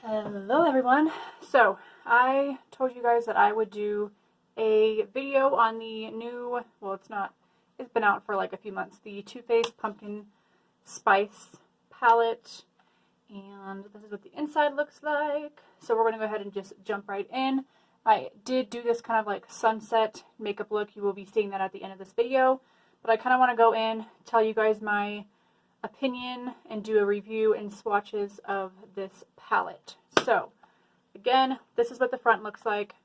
Hello everyone. So I told you guys that I would do a video on the new, well it's been out for like a few months, the Too Faced Pumpkin Spice palette, and this is what the inside looks like. So we're going to go ahead and just jump right in. I did do this kind of like sunset makeup look. You will be seeing that at the end of this video, but I kind of want to go in, tell you guys my opinion and do a review and swatches of this palette. So again, this is what the front looks like.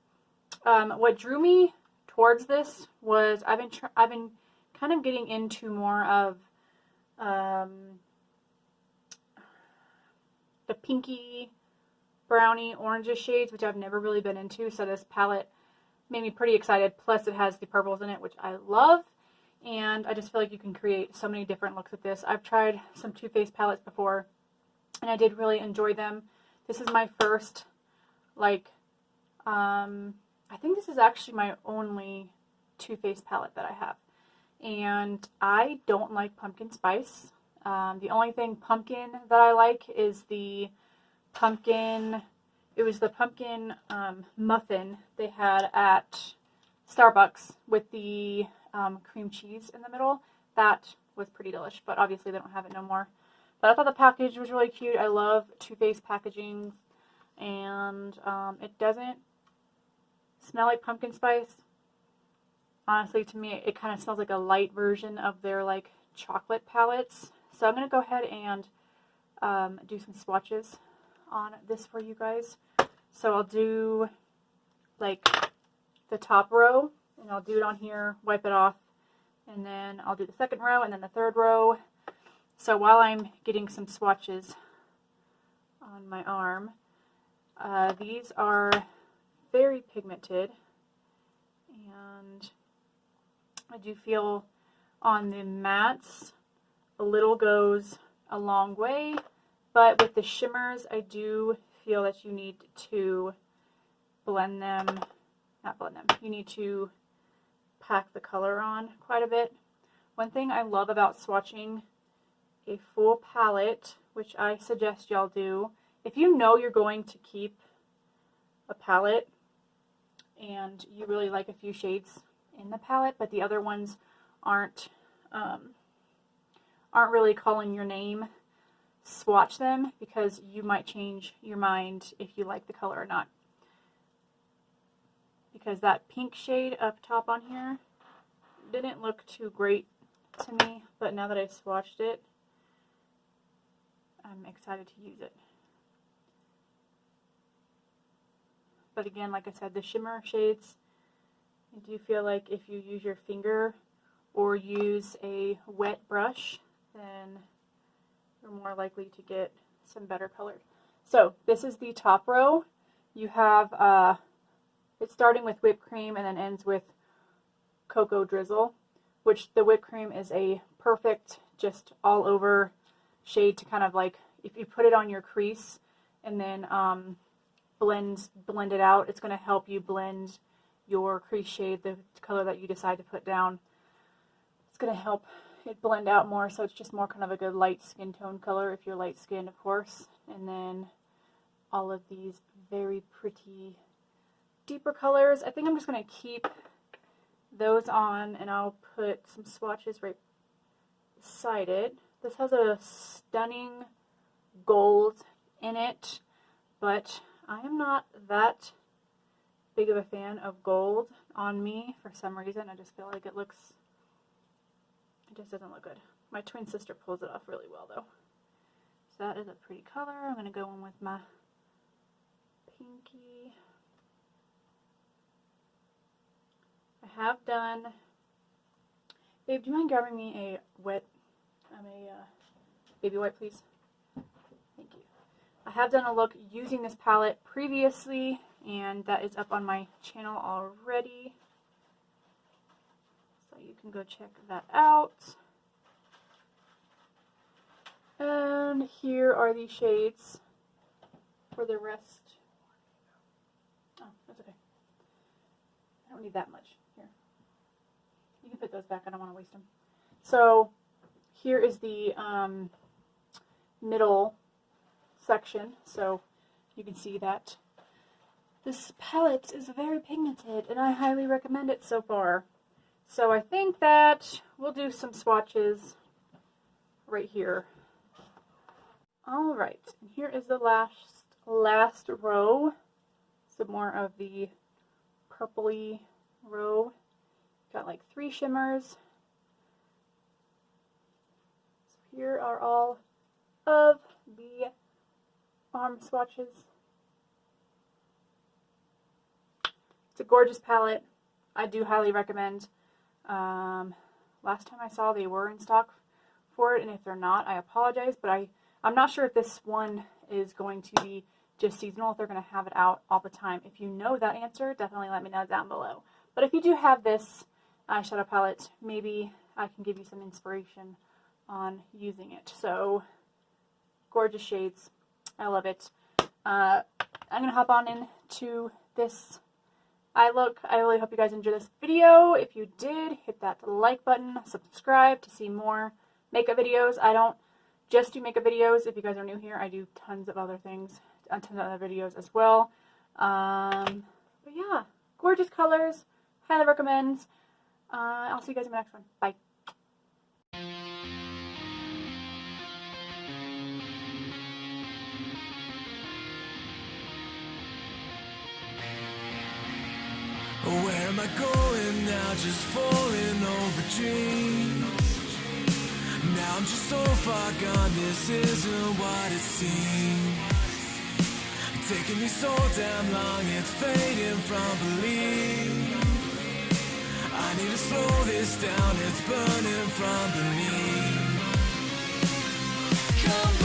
What drew me towards this was I've been kind of getting into more of the pinky brownie oranges shades, which I've never really been into, so this palette made me pretty excited. Plus it has the purples in it, which I love. And I just feel like you can create so many different looks with this. I've tried some Too Faced palettes before, and I did really enjoy them. This is my first, like, I think this is actually my only Too Faced palette that I have. And I don't like pumpkin spice. The only thing pumpkin that I like is the pumpkin, it was the pumpkin muffin they had at Starbucks with the cream cheese in the middle. That was pretty delish, but obviously they don't have it no more. But I thought the package was really cute. I love Too Faced packaging, and it doesn't smell like pumpkin spice. Honestly, to me, it kind of smells like a light version of their like chocolate palettes. So I'm going to go ahead and do some swatches on this for you guys. So I'll do like the top row, and I'll do it on here, wipe it off, and then I'll do the second row and then the third row. So while I'm getting some swatches on my arm, these are very pigmented, and I do feel on the mattes a little goes a long way, but with the shimmers I do feel that you need to blend them, not blend them, you need to pack the color on quite a bit. One thing I love about swatching a full palette, which I suggest y'all do, if you know you're going to keep a palette and you really like a few shades in the palette, but the other ones aren't really calling your name, swatch them, because you might change your mind if you like the color or not. Because that pink shade up top on here didn't look too great to me, but now that I've swatched it, I'm excited to use it. But again, like I said, the shimmer shades, I do feel like if you use your finger or use a wet brush, then you're more likely to get some better colored. So this is the top row. You have it's starting with whipped cream and then ends with cocoa drizzle, which the whipped cream is a perfect just all over shade to kind of like, if you put it on your crease and then blend it out, it's going to help you blend your crease shade, the color that you decide to put down. It's going to help it blend out more, so it's just more kind of a good light skin tone color if you're light skinned, of course. And then all of these very pretty deeper colors. I think I'm just going to keep those on, and I'll put some swatches right beside it. This has a stunning gold in it, but I am not that big of a fan of gold on me for some reason. I just feel like it just doesn't look good. My twin sister pulls it off really well though. So that is a pretty color. I'm going to go in with my pinky. I have done, babe, do you mind grabbing me a baby wipe, please? Thank you. I have done a look using this palette previously, and that is up on my channel already. So you can go check that out. And here are the shades for the rest. Oh, that's okay. I don't need that much. Here. You can put those back. I don't want to waste them. So here is the middle section. So you can see that this palette is very pigmented, and I highly recommend it so far. So I think that we'll do some swatches right here. Alright, and here is the last row. Some more of the purpley row. Got like 3 shimmers. So here are all of the arm swatches. It's a gorgeous palette. I do highly recommend. Last time I saw they were in stock for it, and if they're not, I apologize, but I'm not sure if this one is going to be just seasonal, if they're going to have it out all the time. If you know that answer, definitely let me know down below. But if you do have this eyeshadow palette, maybe I can give you some inspiration on using it. So, gorgeous shades. I love it. I'm going to hop on into this eye look. I really hope you guys enjoyed this video. If you did, hit that like button, subscribe to see more makeup videos. I don't just do makeup videos. If you guys are new here, I do tons of other things, tons of other videos as well. But yeah, gorgeous colors. Highly recommend. I'll see you guys in the next one. Bye. Where am I going now? Just falling over dreams. Now I'm just so far gone, this isn't what it seems. Taking me so damn long, it's fading from belief. I need to slow this down, it's burning from beneath. Come